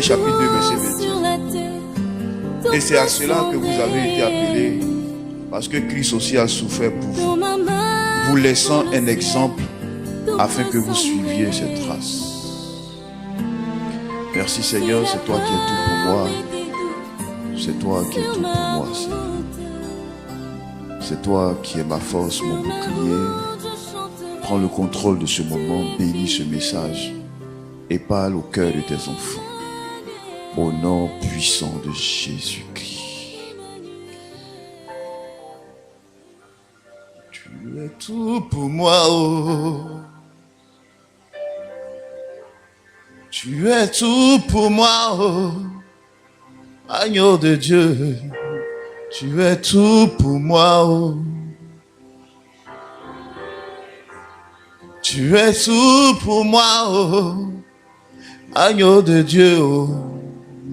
Pierre chapitre 2 verset 21. Et c'est à cela que vous avez été appelés, parce que Christ aussi a souffert pour vous, vous laissant un exemple afin que vous suiviez cette trace. Merci Seigneur, c'est toi qui es tout pour moi. C'est toi qui es tout pour moi, Seigneur. C'est toi qui es ma force, mon bouclier. Prends le contrôle de ce moment, bénis ce message et parle au cœur de tes enfants. Au nom puissant de Jésus-Christ. Tu es tout pour moi, oh. Tu es tout pour moi, oh. Agneau de Dieu. Tu es tout pour moi, oh. Tu es tout pour moi, oh. Agneau de Dieu, oh.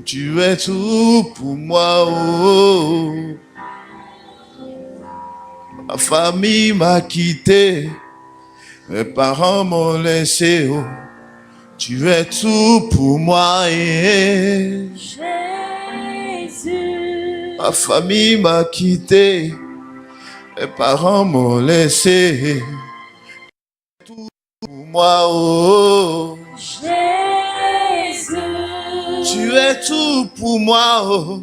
Tu es tout pour moi, oh. Ma famille m'a quitté, mes parents m'ont laissé, oh. Tu es tout pour moi, eh. Jésus. Ma famille m'a quitté, mes parents m'ont laissé. Tout pour moi, oh. Jésus. Tu es tout pour moi, oh.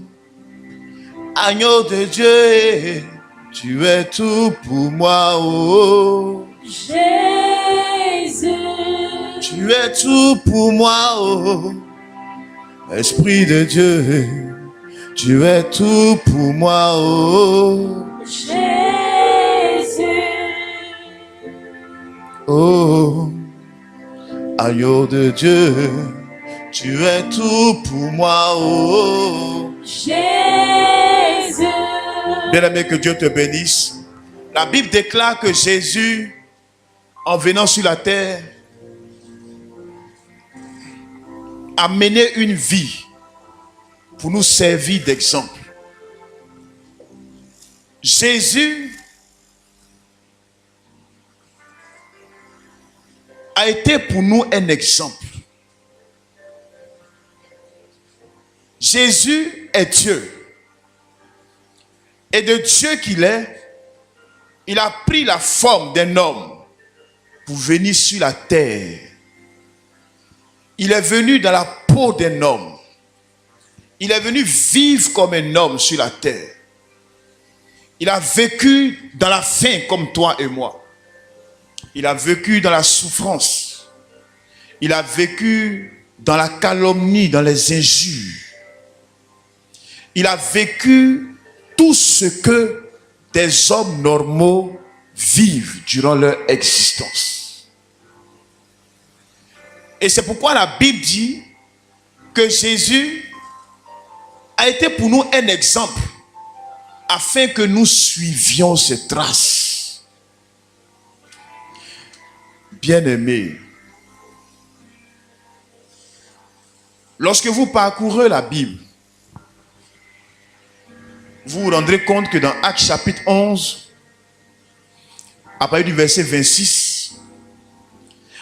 Agneau de Dieu. Tu es tout pour moi, oh. Jésus. Tu es tout pour moi, oh. Esprit de Dieu. Tu es tout pour moi, oh. Jésus. Oh. Agneau de Dieu. Tu es tout pour moi, oh. Jésus. Bien-aimé, que Dieu te bénisse. La Bible déclare que Jésus, en venant sur la terre, a mené une vie pour nous servir d'exemple. Jésus a été pour nous un exemple. Jésus est Dieu. Et de Dieu qu'il est, il a pris la forme d'un homme pour venir sur la terre. Il est venu dans la peau d'un homme. Il est venu vivre comme un homme sur la terre. Il a vécu dans la faim comme toi et moi. Il a vécu dans la souffrance. Il a vécu dans la calomnie, dans les injures. Il a vécu tout ce que des hommes normaux vivent durant leur existence. Et c'est pourquoi la Bible dit que Jésus a été pour nous un exemple afin que nous suivions ses traces. Bien-aimés, lorsque vous parcourez la Bible, vous vous rendrez compte que dans Actes chapitre 11, à partir du verset 26,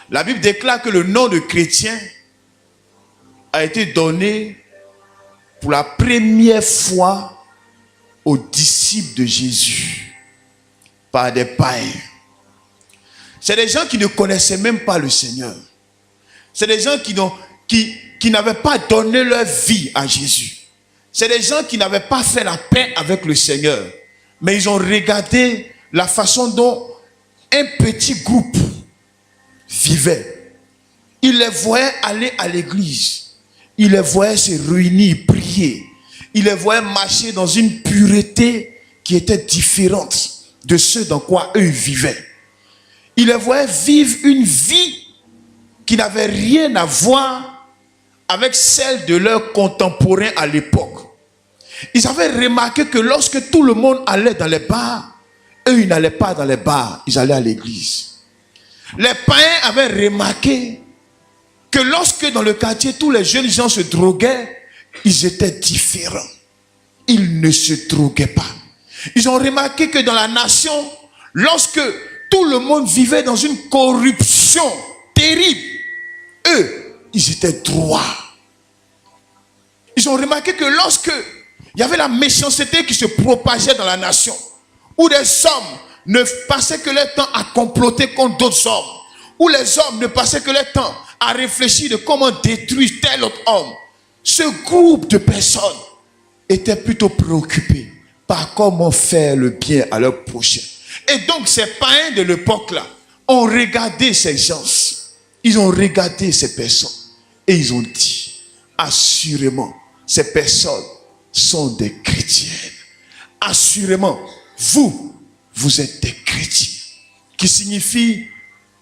la Bible déclare que le nom de chrétien a été donné pour la première fois aux disciples de Jésus par des païens. C'est des gens qui ne connaissaient même pas le Seigneur. C'est des gens qui n'avaient pas donné leur vie à Jésus. C'est des gens qui n'avaient pas fait la paix avec le Seigneur. Mais ils ont regardé la façon dont un petit groupe vivait. Ils les voyaient aller à l'église. Ils les voyaient se réunir, prier. Ils les voyaient marcher dans une pureté qui était différente de ce dans quoi eux vivaient. Ils les voyaient vivre une vie qui n'avait rien à voir avec celle de leurs contemporains à l'époque. Ils avaient remarqué que lorsque tout le monde allait dans les bars, eux, ils n'allaient pas dans les bars, ils allaient à l'église. Les païens avaient remarqué que lorsque dans le quartier, tous les jeunes gens se droguaient, ils étaient différents. Ils ne se droguaient pas. Ils ont remarqué que dans la nation, lorsque tout le monde vivait dans une corruption terrible, eux, ils étaient droits. Ils ont remarqué que lorsque il y avait la méchanceté qui se propageait dans la nation, où des hommes ne passaient que leur temps à comploter contre d'autres hommes, où les hommes ne passaient que leur temps à réfléchir de comment détruire tel autre homme, ce groupe de personnes était plutôt préoccupé par comment faire le bien à leur prochain. Et donc ces païens de l'époque-là ont regardé ces gens, ils ont regardé ces personnes et ils ont dit, assurément, ces personnes sont des chrétiennes. Assurément, vous êtes des chrétiens. Qui signifie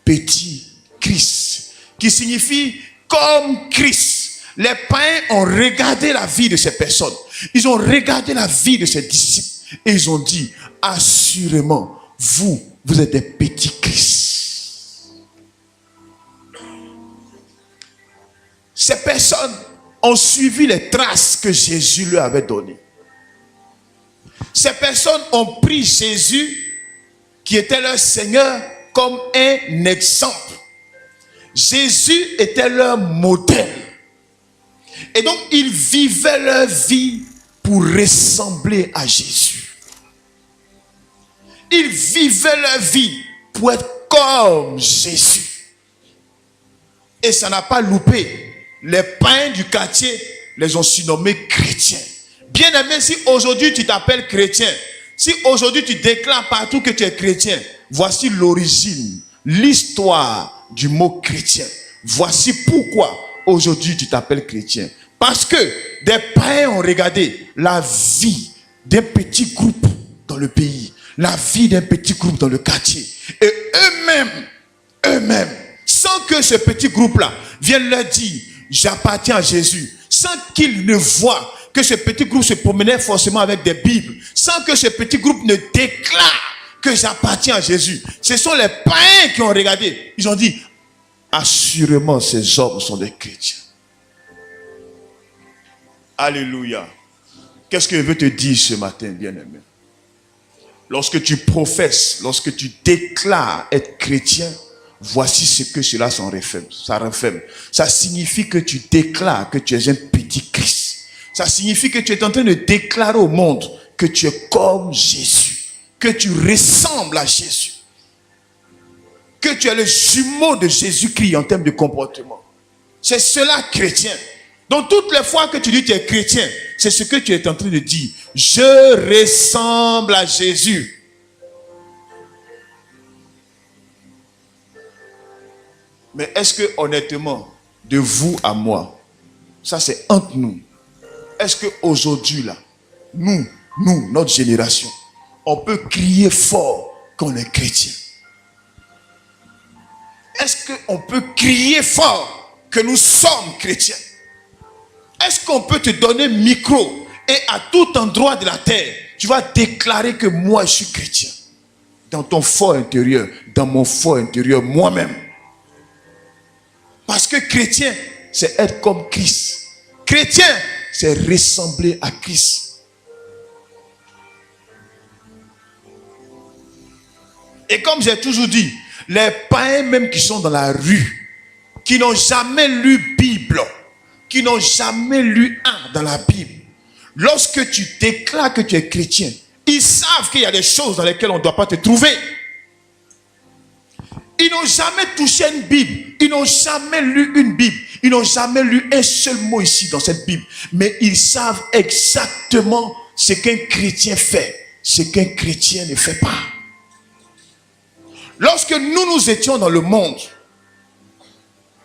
petit Christ. Qui signifie comme Christ. Les païens ont regardé la vie de ces personnes. Ils ont regardé la vie de ces disciples. Et ils ont dit, assurément, vous êtes des petits Christ. Ces personnes ont suivi les traces que Jésus leur avait données. Ces personnes ont pris Jésus, qui était leur Seigneur, comme un exemple. Jésus était leur modèle. Et donc, ils vivaient leur vie pour ressembler à Jésus. Ils vivaient leur vie pour être comme Jésus. Et ça n'a pas loupé. Les païens du quartier les ont surnommés chrétiens. Bien aimé, si aujourd'hui tu t'appelles chrétien, si aujourd'hui tu déclares partout que tu es chrétien, voici l'origine, l'histoire du mot chrétien. Voici pourquoi aujourd'hui tu t'appelles chrétien. Parce que des païens ont regardé la vie d'un petit groupe dans le pays, la vie d'un petit groupe dans le quartier. Et eux-mêmes, sans que ce petit groupe-là vienne leur dire, j'appartiens à Jésus, sans qu'ils ne voient que ce petit groupe se promenait forcément avec des Bibles, sans que ce petit groupe ne déclare que j'appartiens à Jésus. Ce sont les païens qui ont regardé. Ils ont dit, assurément ces hommes sont des chrétiens. Alléluia. Qu'est-ce que je veux te dire ce matin, bien-aimé? Lorsque tu professes, lorsque tu déclares être chrétien, voici ce que cela renferme. Ça signifie que tu déclares que tu es un petit Christ. Ça signifie que tu es en train de déclarer au monde que tu es comme Jésus, que tu ressembles à Jésus, que tu es le jumeau de Jésus-Christ en termes de comportement. C'est cela chrétien. Donc toutes les fois que tu dis que tu es chrétien, c'est ce que tu es en train de dire. Je ressemble à Jésus. Mais est-ce que honnêtement, de vous à moi, ça c'est entre nous, est-ce qu'aujourd'hui là, nous, notre génération, on peut crier fort qu'on est chrétien? Est-ce qu'on peut crier fort que nous sommes chrétiens? Est-ce qu'on peut te donner micro et à tout endroit de la terre, tu vas déclarer que moi je suis chrétien? Dans ton fort intérieur, dans mon fort intérieur, moi-même. Parce que chrétien, c'est être comme Christ. Chrétien, c'est ressembler à Christ. Et comme j'ai toujours dit, les païens même qui sont dans la rue, qui n'ont jamais lu Bible, qui n'ont jamais lu un dans la Bible, lorsque tu déclares que tu es chrétien, ils savent qu'il y a des choses dans lesquelles on ne doit pas te trouver. Ils n'ont jamais touché une Bible. Ils n'ont jamais lu une Bible. Ils n'ont jamais lu un seul mot ici dans cette Bible. Mais ils savent exactement ce qu'un chrétien fait, ce qu'un chrétien ne fait pas. Lorsque nous étions dans le monde,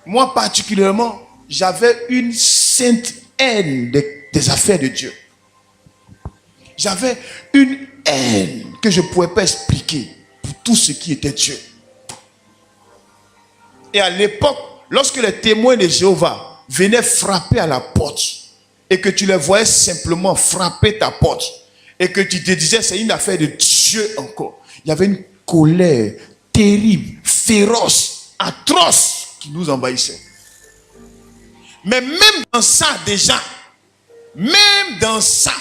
moi particulièrement, j'avais une sainte haine des affaires de Dieu. J'avais une haine que je ne pouvais pas expliquer pour tout ce qui était Dieu. Et à l'époque, lorsque les témoins de Jéhovah venaient frapper à la porte et que tu les voyais simplement frapper ta porte et que tu te disais c'est une affaire de Dieu encore, il y avait une colère terrible, féroce, atroce qui nous envahissait. Mais même dans ça déjà, même dans ça,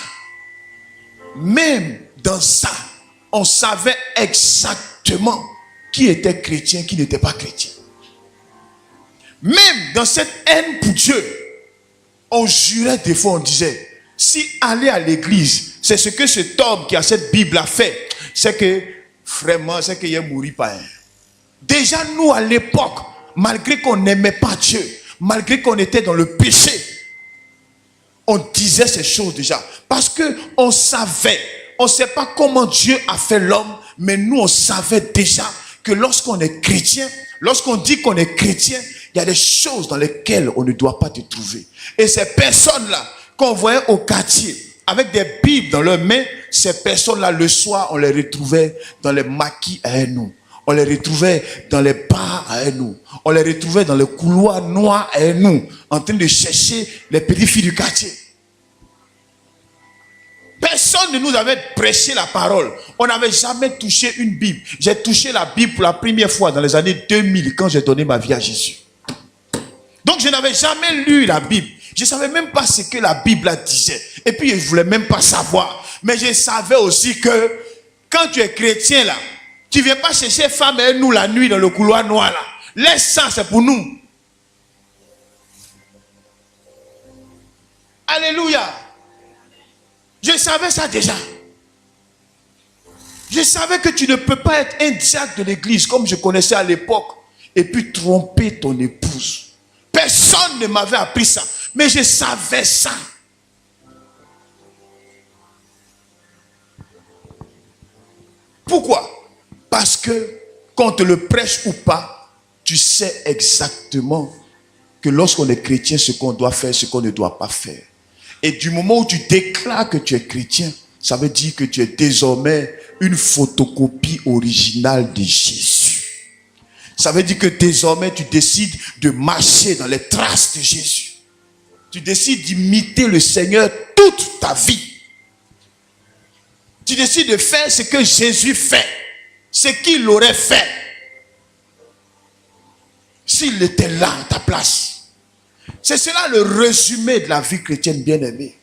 on savait exactement qui était chrétien, qui n'était pas chrétien. Même dans cette haine pour Dieu, On jurait des fois, on disait, si aller à l'église, c'est ce que cet homme qui a cette Bible a fait, c'est que vraiment, c'est qu'il est mouru pas. Déjà, nous, à l'époque, malgré qu'on n'aimait pas Dieu, malgré qu'on était dans le péché, on disait ces choses déjà. Parce qu'on savait, on ne sait pas comment Dieu a fait l'homme, mais nous, on savait déjà que lorsqu'on est chrétien, lorsqu'on dit qu'on est chrétien, il y a des choses dans lesquelles on ne doit pas te trouver. Et ces personnes-là, qu'on voyait au quartier, avec des Bibles dans leurs mains, ces personnes-là, le soir, on les retrouvait dans les maquis à nous. On les retrouvait dans les bars à nous. On les retrouvait dans les couloirs noirs à nous, en train de chercher les petites filles du quartier. Personne ne nous avait prêché la parole. On n'avait jamais touché une Bible. J'ai touché la Bible pour la première fois dans les années 2000, quand j'ai donné ma vie à Jésus. Donc je n'avais jamais lu la Bible. Je ne savais même pas ce que la Bible disait. Et puis je ne voulais même pas savoir. Mais je savais aussi que quand tu es chrétien là, tu ne viens pas chercher femme et nous la nuit dans le couloir noir là. Laisse ça, c'est pour nous. Alléluia. Je savais ça déjà. Je savais que tu ne peux pas être un diacre de l'église comme je connaissais à l'époque et puis tromper ton épouse. Personne ne m'avait appris ça. Mais je savais ça. Pourquoi? Parce que qu'on te le prêche ou pas, tu sais exactement que lorsqu'on est chrétien, ce qu'on doit faire, ce qu'on ne doit pas faire. Et du moment où tu déclares que tu es chrétien, ça veut dire que tu es désormais une photocopie originale de Jésus. Ça veut dire que désormais tu décides de marcher dans les traces de Jésus. Tu décides d'imiter le Seigneur toute ta vie. Tu décides de faire ce que Jésus fait, ce qu'il aurait fait s'il était là à ta place. C'est cela le résumé de la vie chrétienne bien-aimée.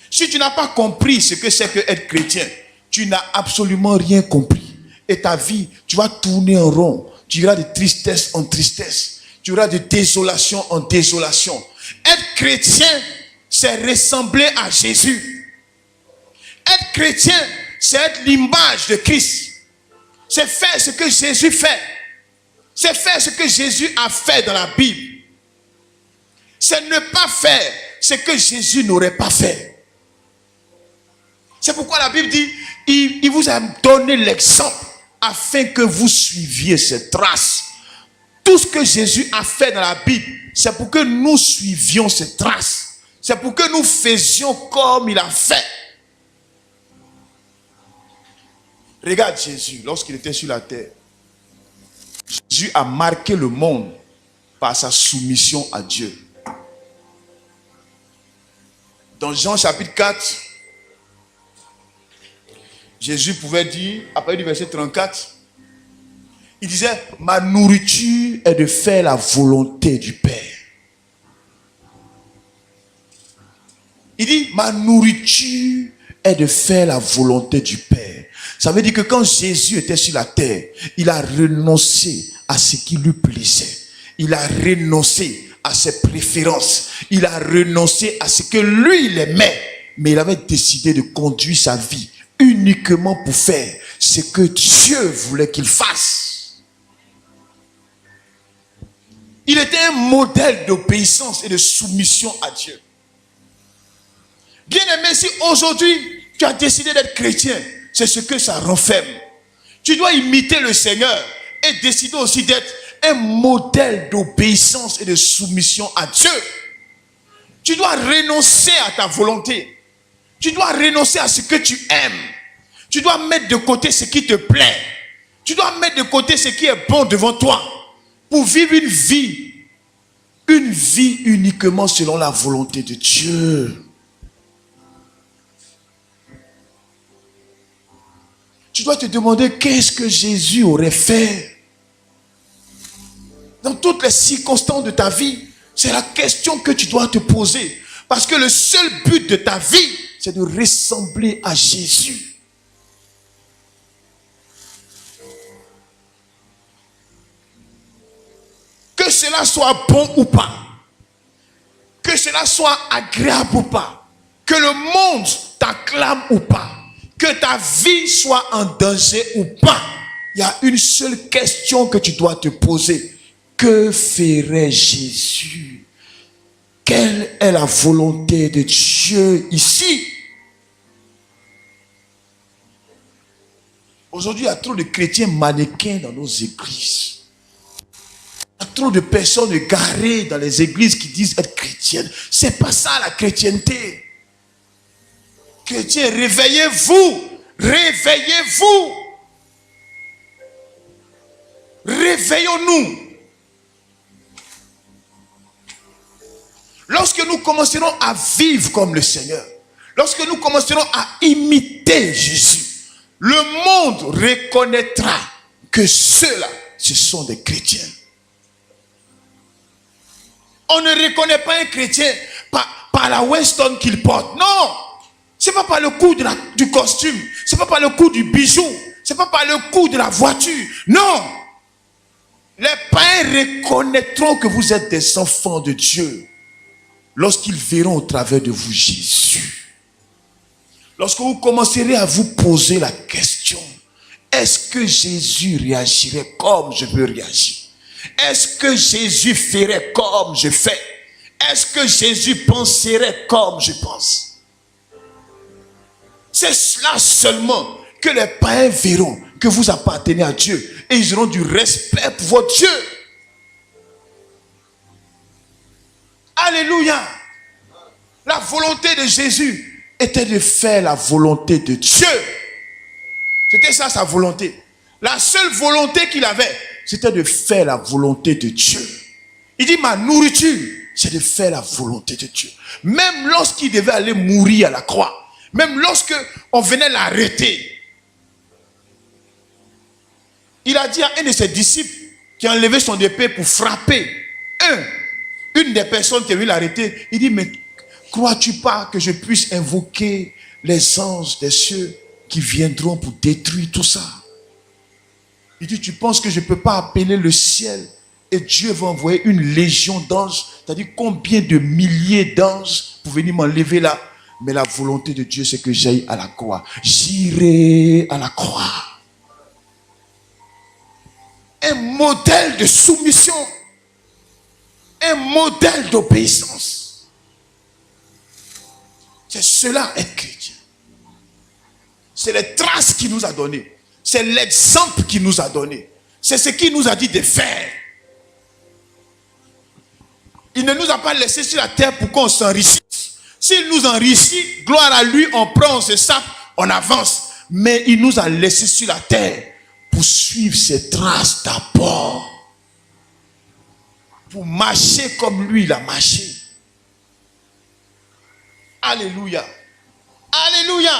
Si tu n'as pas compris ce que c'est que être chrétien, tu n'as absolument rien compris. Et ta vie, tu vas tourner en rond. Tu iras de tristesse en tristesse. Tu iras de désolation en désolation. Être chrétien, c'est ressembler à Jésus. Être chrétien, c'est être l'image de Christ. C'est faire ce que Jésus fait. C'est faire ce que Jésus a fait dans la Bible. C'est ne pas faire ce que Jésus n'aurait pas fait. C'est pourquoi la Bible dit, il vous a donné l'exemple afin que vous suiviez ses traces. Tout ce que Jésus a fait dans la Bible, c'est pour que nous suivions ses traces. C'est pour que nous faisions comme il a fait. Regarde Jésus, lorsqu'il était sur la terre. Jésus a marqué le monde par sa soumission à Dieu. Dans Jean chapitre 4, Jésus pouvait dire, après du verset 34, il disait, ma nourriture est de faire la volonté du Père. Il dit, ma nourriture est de faire la volonté du Père. Ça veut dire que quand Jésus était sur la terre, il a renoncé à ce qui lui plaisait. Il a renoncé à ses préférences. Il a renoncé à ce que lui, il aimait. Mais il avait décidé de conduire sa vie uniquement pour faire ce que Dieu voulait qu'il fasse. Il était un modèle d'obéissance et de soumission à Dieu. Bien aimé, si aujourd'hui tu as décidé d'être chrétien, c'est ce que ça renferme. Tu dois imiter le Seigneur et décider aussi d'être un modèle d'obéissance et de soumission à Dieu. Tu dois renoncer à ta volonté. Tu dois renoncer à ce que tu aimes. Tu dois mettre de côté ce qui te plaît. Tu dois mettre de côté ce qui est bon devant toi pour vivre une vie uniquement selon la volonté de Dieu. Tu dois te demander qu'est-ce que Jésus aurait fait dans toutes les circonstances de ta vie. C'est la question que tu dois te poser. Parce que le seul but de ta vie, c'est de ressembler à Jésus. Que cela soit bon ou pas, que cela soit agréable ou pas, que le monde t'acclame ou pas, que ta vie soit en danger ou pas, il y a une seule question que tu dois te poser. Que ferait Jésus? Quelle est la volonté de Dieu ici? Aujourd'hui, il y a trop de chrétiens mannequins dans nos églises. Il y a trop de personnes garées dans les églises qui disent être chrétiennes. C'est pas ça la chrétienté. Chrétiens, réveillez-vous. Réveillez-vous. Réveillons-nous. Lorsque nous commencerons à vivre comme le Seigneur, lorsque nous commencerons à imiter Jésus, le monde reconnaîtra que ceux-là, ce sont des chrétiens. On ne reconnaît pas un chrétien par la Weston qu'il porte. Non, ce n'est pas par le coup du costume, ce n'est pas par le coup du bijou, ce n'est pas par le coup de la voiture. Non, les païens reconnaîtront que vous êtes des enfants de Dieu lorsqu'ils verront au travers de vous Jésus. Lorsque vous commencerez à vous poser la question, est-ce que Jésus réagirait comme je veux réagir? Est-ce que Jésus ferait comme je fais? Est-ce que Jésus penserait comme je pense? C'est cela seulement que les païens verront que vous appartenez à Dieu et ils auront du respect pour votre Dieu. Alléluia. La volonté de Jésus était de faire la volonté de Dieu. C'était ça sa volonté. La seule volonté qu'il avait, c'était de faire la volonté de Dieu. Il dit, ma nourriture, c'est de faire la volonté de Dieu. Même lorsqu'il devait aller mourir à la croix, même lorsque on venait l'arrêter, il a dit à un de ses disciples qui a enlevé son épée pour frapper une des personnes qui a vu l'arrêter, il dit, mais crois-tu pas que je puisse invoquer les anges des cieux qui viendront pour détruire tout ça? Il dit, tu penses que je ne peux pas appeler le ciel et Dieu va envoyer une légion d'anges? C'est-à-dire combien de milliers d'anges pour venir m'enlever là? Mais la volonté de Dieu, c'est que j'aille à la croix. J'irai à la croix. Un modèle de soumission. Un modèle d'obéissance. C'est cela être chrétien. C'est les traces qu'il nous a données. C'est l'exemple qu'il nous a donné. C'est ce qu'il nous a dit de faire. Il ne nous a pas laissé sur la terre pour qu'on s'enrichisse. S'il nous enrichit, gloire à lui, on prend, on se sape, on avance. Mais il nous a laissé sur la terre pour suivre ses traces d'abord. Pour marcher comme lui, il a marché. Alléluia. Alléluia.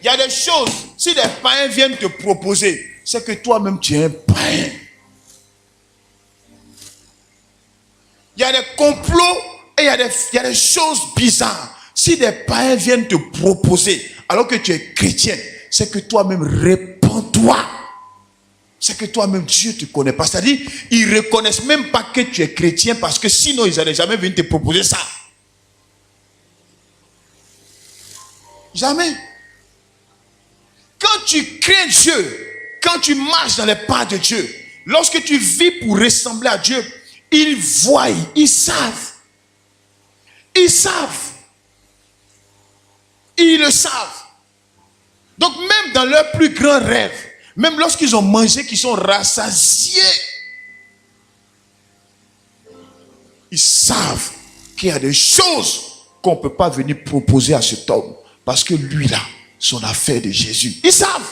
Il y a des choses, si des païens viennent te proposer, c'est que toi-même tu es un païen. Il y a des complots et il y a des choses bizarres. Si des païens viennent te proposer, alors que tu es chrétien, c'est que toi-même répands-toi. C'est que toi-même Dieu ne te connaît pas. C'est-à-dire, ils ne reconnaissent même pas que tu es chrétien parce que sinon ils n'allaient jamais venir te proposer ça. Jamais. Quand tu crains Dieu, quand tu marches dans les pas de Dieu, lorsque tu vis pour ressembler à Dieu, ils voient, ils savent. Ils savent. Ils le savent. Donc même dans leurs plus grands rêves, même lorsqu'ils ont mangé, qu'ils sont rassasiés, ils savent qu'il y a des choses qu'on ne peut pas venir proposer à cet homme. Parce que lui là, son affaire de Jésus. Ils savent.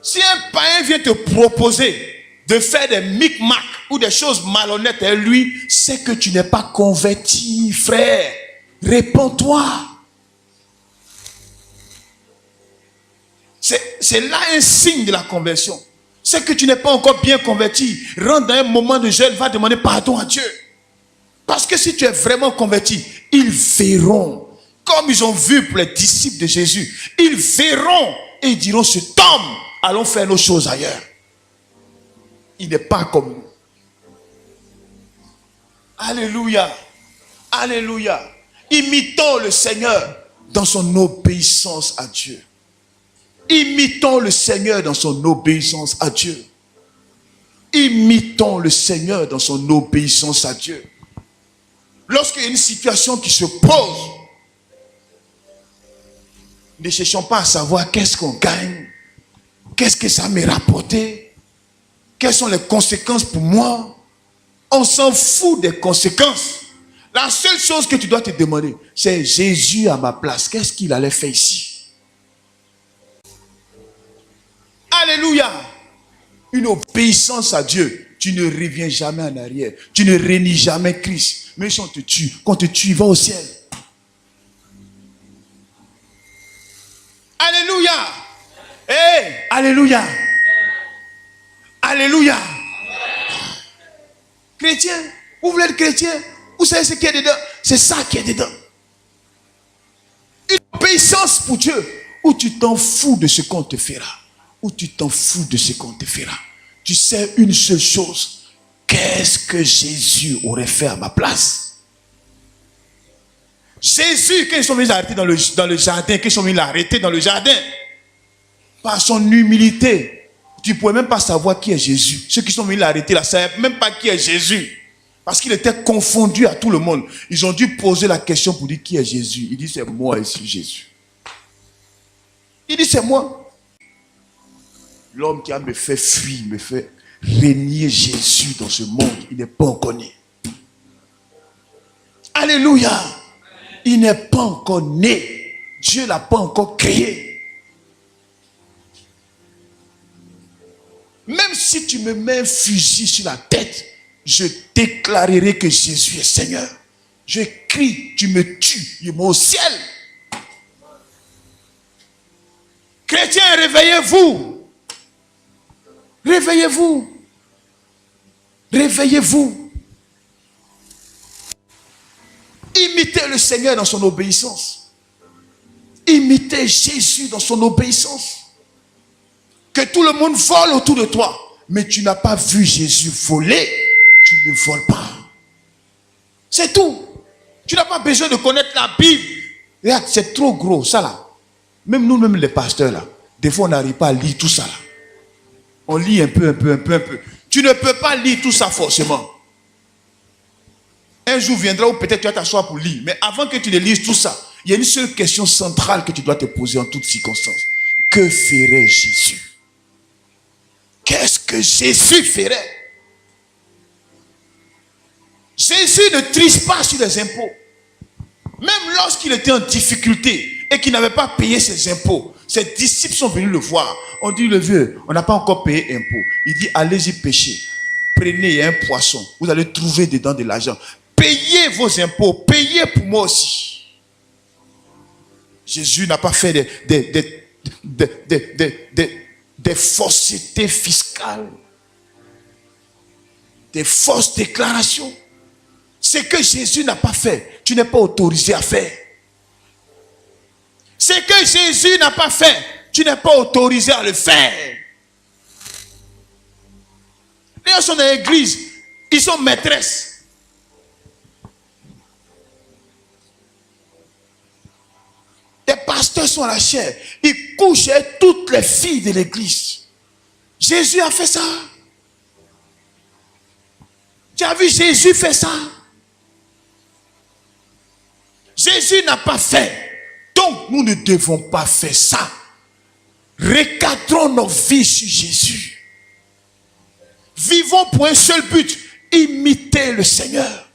Si un païen vient te proposer de faire des micmacs ou des choses malhonnêtes à lui, c'est que tu n'es pas converti, frère. Réponds-toi. C'est là un signe de la conversion. C'est que tu n'es pas encore bien converti. Rentre dans un moment de jeûne, va demander pardon à Dieu. Parce que si tu es vraiment converti, ils verront, comme ils ont vu pour les disciples de Jésus, ils verront et ils diront, cet homme, allons faire nos choses ailleurs. Il n'est pas comme nous. Alléluia. Alléluia. Imitons le Seigneur dans son obéissance à Dieu. Imitons le Seigneur dans son obéissance à Dieu. Imitons le Seigneur dans son obéissance à Dieu. Lorsqu'il y a une situation qui se pose, ne cherchons pas à savoir qu'est-ce qu'on gagne, qu'est-ce que ça m'est rapporté, quelles sont les conséquences pour moi. On s'en fout des conséquences. La seule chose que tu dois te demander, c'est Jésus à ma place. Qu'est-ce qu'il allait faire ici? Alléluia. Une obéissance à Dieu. Tu ne reviens jamais en arrière. Tu ne rénies jamais Christ. Mais si on te tue, quand on te tue, il va au ciel. Alléluia. Hey, alléluia. Alléluia. Chrétien, vous voulez être chrétien? Vous savez ce qu'il y a dedans? C'est ça qui est dedans. Une obéissance pour Dieu, où tu t'en fous de ce qu'on te fera. Où tu t'en fous de ce qu'on te fera. Tu sais une seule chose. Qu'est-ce que Jésus aurait fait à ma place? Jésus, quand ils sont venus l'arrêter dans le jardin, quand ils sont venus l'arrêter dans le jardin, par son humilité, tu ne pouvais même pas savoir qui est Jésus. Ceux qui sont venus l'arrêter là, ne savaient même pas qui est Jésus. Parce qu'il était confondu à tout le monde. Ils ont dû poser la question pour dire qui est Jésus. Il dit c'est moi ici Jésus. Il dit c'est moi. L'homme qui a me fait fuir, me fait régner Jésus dans ce monde, il n'est pas encore né. Alléluia. Il n'est pas encore né. Dieu ne l'a pas encore créé. Même si tu me mets un fusil sur la tête, je déclarerai que Jésus est Seigneur. Je crie, tu me tues, il est au ciel. Chrétiens, réveillez-vous. Réveillez-vous. Réveillez-vous. Imitez le Seigneur dans son obéissance. Imitez Jésus dans son obéissance. Que tout le monde vole autour de toi. Mais tu n'as pas vu Jésus voler. Tu ne voles pas. C'est tout. Tu n'as pas besoin de connaître la Bible. Regarde, c'est trop gros, ça là. Même nous, même les pasteurs là. Des fois, on n'arrive pas à lire tout ça là. On lit un peu. Tu ne peux pas lire tout ça forcément. Un jour viendra où peut-être tu vas t'asseoir pour lire. Mais avant que tu ne lises tout ça, il y a une seule question centrale que tu dois te poser en toutes circonstances. Que ferait Jésus? Qu'est-ce que Jésus ferait? Jésus ne triche pas sur les impôts. Même lorsqu'il était en difficulté et qu'il n'avait pas payé ses impôts, ses disciples sont venus le voir. On dit, le vieux, on n'a pas encore payé impôt. Il dit, allez-y pêcher. Prenez un poisson. Vous allez trouver dedans de l'argent. Payez vos impôts. Payez pour moi aussi. Jésus n'a pas fait des faussetés fiscales. Des fausses déclarations. Ce que Jésus n'a pas fait, tu n'es pas autorisé à faire. Ce que Jésus n'a pas fait, tu n'es pas autorisé à le faire. Les gens sont dans l'église, ils sont maîtresses. Les pasteurs sont à la chair, ils couchent avec toutes les filles de l'église. Jésus a fait ça. Tu as vu Jésus faire ça? Jésus n'a pas fait. Donc, nous ne devons pas faire ça. Recadrons nos vies sur Jésus. Vivons pour un seul but. Imiter le Seigneur.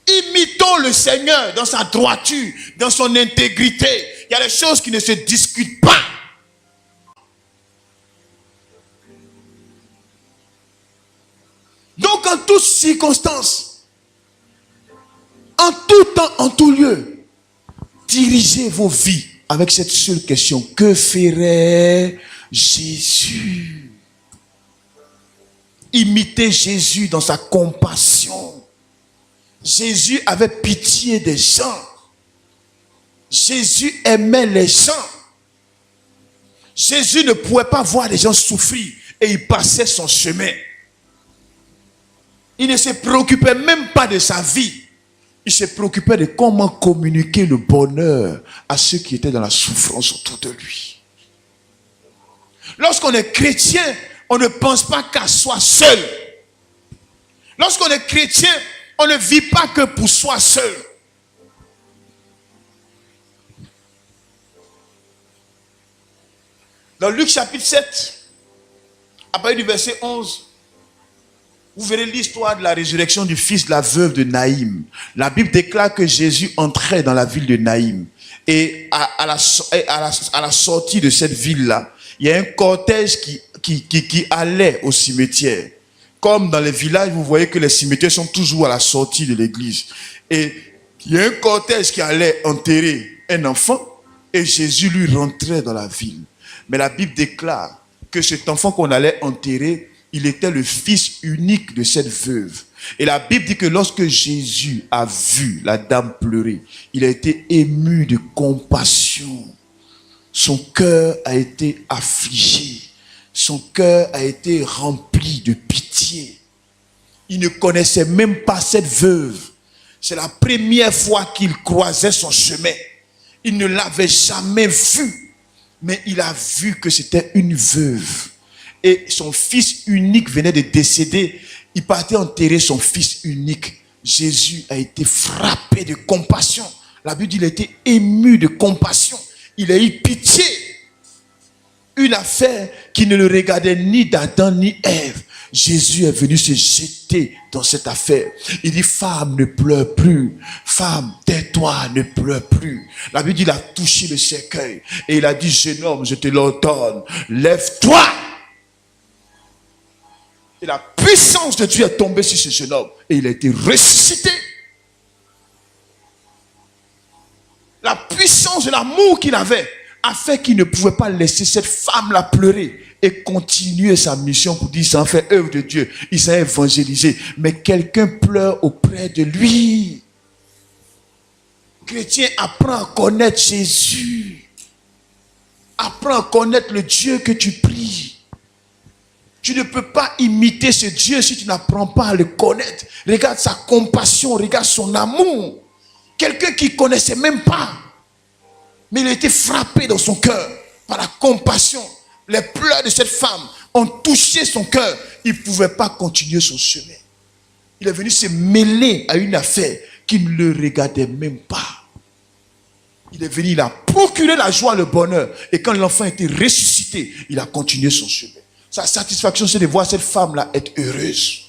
Imitons le Seigneur dans sa droiture, dans son intégrité. Il y a des choses qui ne se discutent pas. Donc, en toutes circonstances, en tout temps, en tout lieu, dirigez vos vies avec cette seule question. Que ferait Jésus? Imitez Jésus dans sa compassion. Jésus avait pitié des gens. Jésus aimait les gens. Jésus ne pouvait pas voir les gens souffrir et il passait son chemin. Il ne se préoccupait même pas de sa vie. Il se préoccupait de comment communiquer le bonheur à ceux qui étaient dans la souffrance autour de lui. Lorsqu'on est chrétien, on ne pense pas qu'à soi seul. Lorsqu'on est chrétien, on ne vit pas que pour soi seul. Dans Luc chapitre 7, à partir du verset 11, vous verrez l'histoire de la résurrection du fils de la veuve de Naïm. La Bible déclare que Jésus entrait dans la ville de Naïm. Et à la sortie de cette ville-là, il y a un cortège qui allait au cimetière. Comme dans les villages, vous voyez que les cimetières sont toujours à la sortie de l'église. Et il y a un cortège qui allait enterrer un enfant et Jésus lui rentrait dans la ville. Mais la Bible déclare que cet enfant qu'on allait enterrer, il était le fils unique de cette veuve. Et la Bible dit que lorsque Jésus a vu la dame pleurer, il a été ému de compassion. Son cœur a été affligé. Son cœur a été rempli de pitié. Il ne connaissait même pas cette veuve. C'est la première fois qu'il croisait son chemin. Il ne l'avait jamais vue. Mais il a vu que c'était une veuve. Et son fils unique venait de décéder. Il partait enterrer son fils unique. Jésus a été frappé de compassion. La Bible dit qu'il a été ému de compassion. Il a eu pitié. Une affaire qui ne le regardait ni d'Adam ni Ève. Jésus est venu se jeter dans cette affaire. Il dit, femme, ne pleure plus. Femme, tais-toi, ne pleure plus. La Bible dit, il a touché le cercueil. Et il a dit, jeune homme, je te l'ordonne, lève-toi. Et la puissance de Dieu est tombée sur ce jeune homme. Et il a été ressuscité. La puissance de l'amour qu'il avait a fait qu'il ne pouvait pas laisser cette femme-là pleurer et continuer sa mission pour dire, il s'en fait œuvre de Dieu, il s'en évangélisé. Mais quelqu'un pleure auprès de lui. Chrétien, apprends à connaître Jésus. Apprends à connaître le Dieu que tu pries. Tu ne peux pas imiter ce Dieu si tu n'apprends pas à le connaître. Regarde sa compassion, regarde son amour. Quelqu'un qui ne connaissait même pas. Mais il a été frappé dans son cœur par la compassion. Les pleurs de cette femme ont touché son cœur. Il ne pouvait pas continuer son chemin. Il est venu se mêler à une affaire qui ne le regardait même pas. Il est venu, il a procuré la joie, le bonheur. Et quand l'enfant a été ressuscité, il a continué son chemin. Sa satisfaction, c'est de voir cette femme-là être heureuse.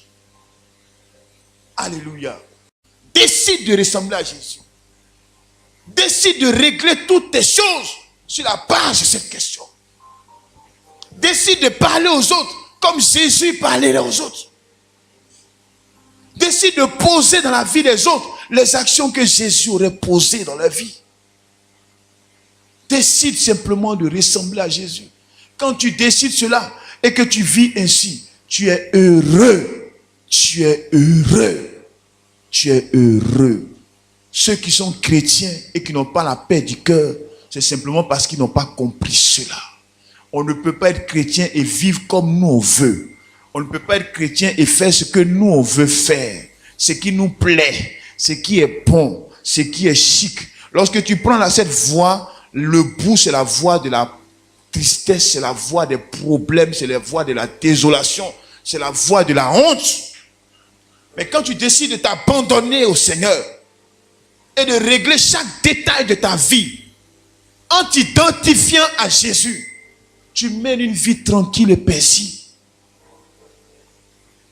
Alléluia. Décide de ressembler à Jésus. Décide de régler toutes tes choses sur la base de cette question. Décide de parler aux autres comme Jésus parlait aux autres. Décide de poser dans la vie des autres les actions que Jésus aurait posées dans leur vie. Décide simplement de ressembler à Jésus. Quand tu décides cela et que tu vis ainsi, tu es heureux. Tu es heureux. Tu es heureux. Ceux qui sont chrétiens et qui n'ont pas la paix du cœur, c'est simplement parce qu'ils n'ont pas compris cela. On ne peut pas être chrétien et vivre comme nous on veut. On ne peut pas être chrétien et faire ce que nous on veut faire. Ce qui nous plaît, ce qui est bon, ce qui est chic. Lorsque tu prends cette voie, le bout c'est la voie de la tristesse, c'est la voie des problèmes, c'est la voie de la désolation, c'est la voie de la honte. Mais quand tu décides de t'abandonner au Seigneur et de régler chaque détail de ta vie en t'identifiant à Jésus, tu mènes une vie tranquille et paisible.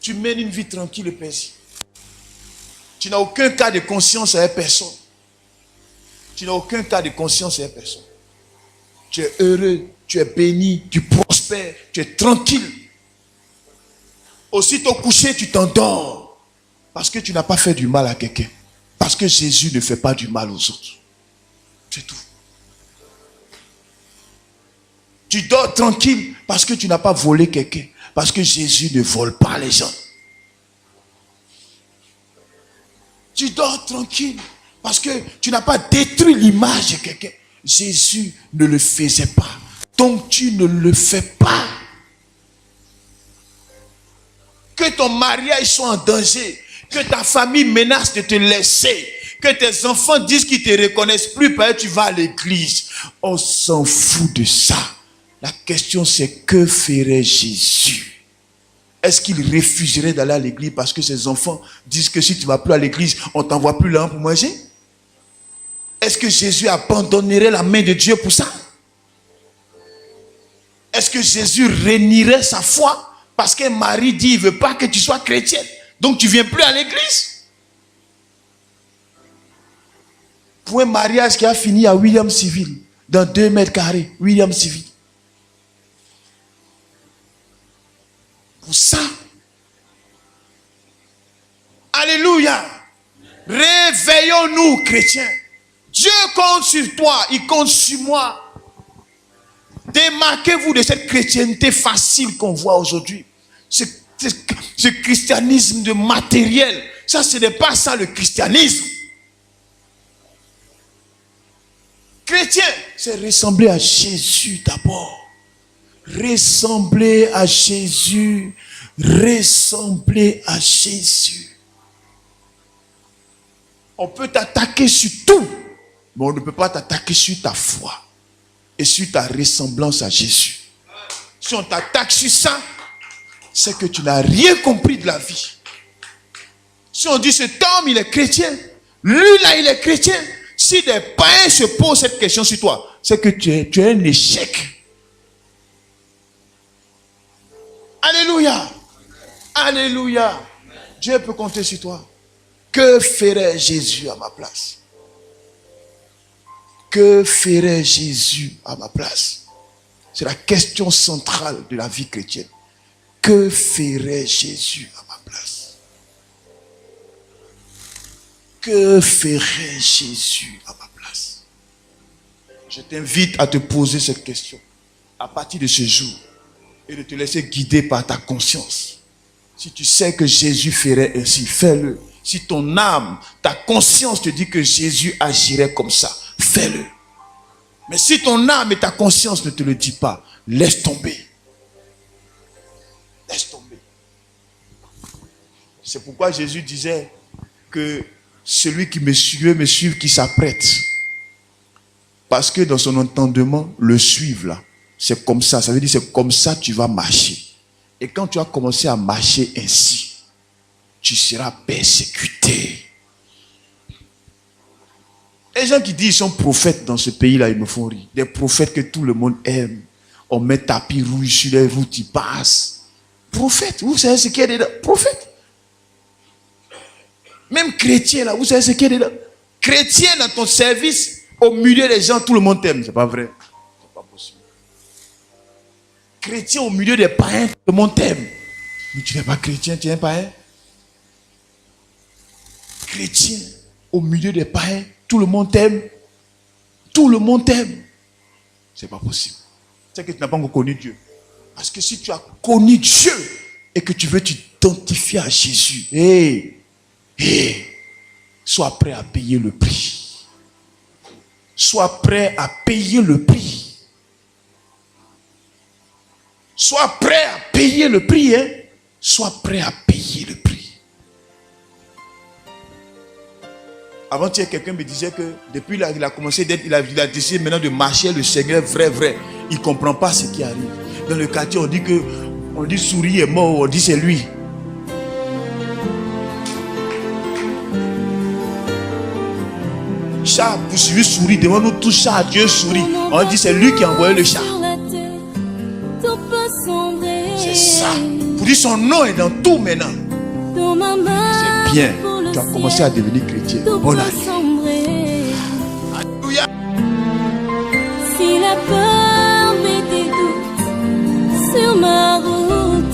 Tu mènes une vie tranquille et paisible. Tu n'as aucun cas de conscience avec personne. Tu n'as aucun cas de conscience avec personne. Tu es heureux, tu es béni, tu prospères, tu es tranquille. Aussitôt couché, tu t'endors. Parce que tu n'as pas fait du mal à quelqu'un. Parce que Jésus ne fait pas du mal aux autres. C'est tout. Tu dors tranquille parce que tu n'as pas volé quelqu'un. Parce que Jésus ne vole pas les gens. Tu dors tranquille parce que tu n'as pas détruit l'image de quelqu'un. Jésus ne le faisait pas. Donc tu ne le fais pas. Que que ton mariage soit en danger, que ta famille menace de te laisser, que tes enfants disent qu'ils ne te reconnaissent plus parce que tu vas à l'église. On s'en fout de ça. La question c'est que ferait Jésus? Est-ce qu'il refuserait d'aller à l'église parce que ses enfants disent que si tu ne vas plus à l'église, on ne t'envoie plus là pour manger? Est-ce que Jésus abandonnerait la main de Dieu pour ça? Est-ce que Jésus renierait sa foi parce que Marie dit il ne veut pas que tu sois chrétienne, donc tu ne viens plus à l'église? Pour un mariage qui a fini à William Civil, dans 2 mètres carrés, William Civil. Pour ça, alléluia, réveillons-nous chrétiens. Dieu compte sur toi, il compte sur moi. Démarquez-vous de cette chrétienté facile qu'on voit aujourd'hui. Ce christianisme de matériel, ça ce n'est pas ça le christianisme. Chrétien, c'est ressembler à Jésus d'abord. Ressembler à Jésus. Ressembler à Jésus. On peut t'attaquer sur tout, mais on ne peut pas t'attaquer sur ta foi et sur ta ressemblance à Jésus. Si on t'attaque sur ça, c'est que tu n'as rien compris de la vie. Si on dit cet homme il est chrétien, lui là il est chrétien, si des païens se posent cette question sur toi, c'est que tu es un échec. Alléluia. Alléluia. Dieu peut compter sur toi. Que ferait Jésus à ma place? Que ferait Jésus à ma place? C'est la question centrale de la vie chrétienne. Que ferait Jésus à ma place? Que ferait Jésus à ma place? Je t'invite à te poser cette question à partir de ce jour et de te laisser guider par ta conscience. Si tu sais que Jésus ferait ainsi, fais-le. Si ton âme, ta conscience te dit que Jésus agirait comme ça, fais-le. Mais si ton âme et ta conscience ne te le disent pas, laisse tomber. Laisse tomber. C'est pourquoi Jésus disait que celui qui me suive, qui s'apprête. Parce que dans son entendement, le suivre là, c'est comme ça. Ça veut dire c'est comme ça que tu vas marcher. Et quand tu as commencé à marcher ainsi, tu seras persécuté. Les gens qui disent qu'ils sont prophètes dans ce pays-là, ils me font rire. Des prophètes que tout le monde aime. On met tapis rouge sur les routes, ils passent. Prophète, vous savez ce qu'il y a dedans? Prophète. Même chrétien là, vous savez ce qu'il y a dedans? Chrétien dans ton service, au milieu des gens, tout le monde t'aime. C'est pas vrai. C'est pas possible. Chrétien au milieu des païens, tout le monde t'aime. Mais tu n'es pas chrétien, tu es un païen. Chrétien au milieu des païens, tout le monde t'aime. Tout le monde t'aime. C'est pas possible. C'est que tu n'as pas encore connu Dieu. Parce que si tu as connu Dieu et que tu veux t'identifier à Jésus, sois prêt à payer le prix. Sois prêt à payer le prix. Sois prêt à payer le prix. Sois prêt à payer le prix. Avant-hier, quelqu'un me disait que depuis là, il a commencé d'être, il a décidé maintenant de marcher le Seigneur vrai. Il ne comprend pas ce qui arrive. Dans le quartier, on dit Souris est mort, on dit c'est lui. Chat, vous suivez Souris, demande-nous tout chat, Dieu Souris. On dit c'est lui qui a envoyé le chat. C'est ça. Vous dites son nom est dans tout maintenant. C'est bien. Tu as commencé à devenir chrétien. Bonne année. Alléluia. Si la peur met des doutes sur ma route,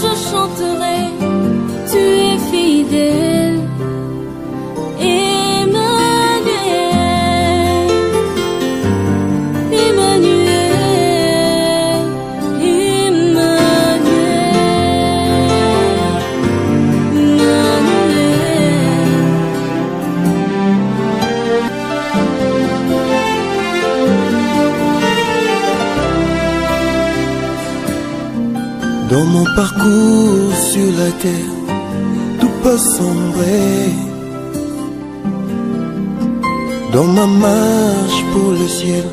je chanterai, tu es fidèle. Dans mon parcours sur la terre, tout peut sombrer. Dans ma marche pour le ciel,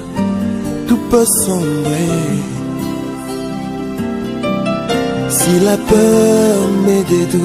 tout peut sombrer. Si la peur met des doutes,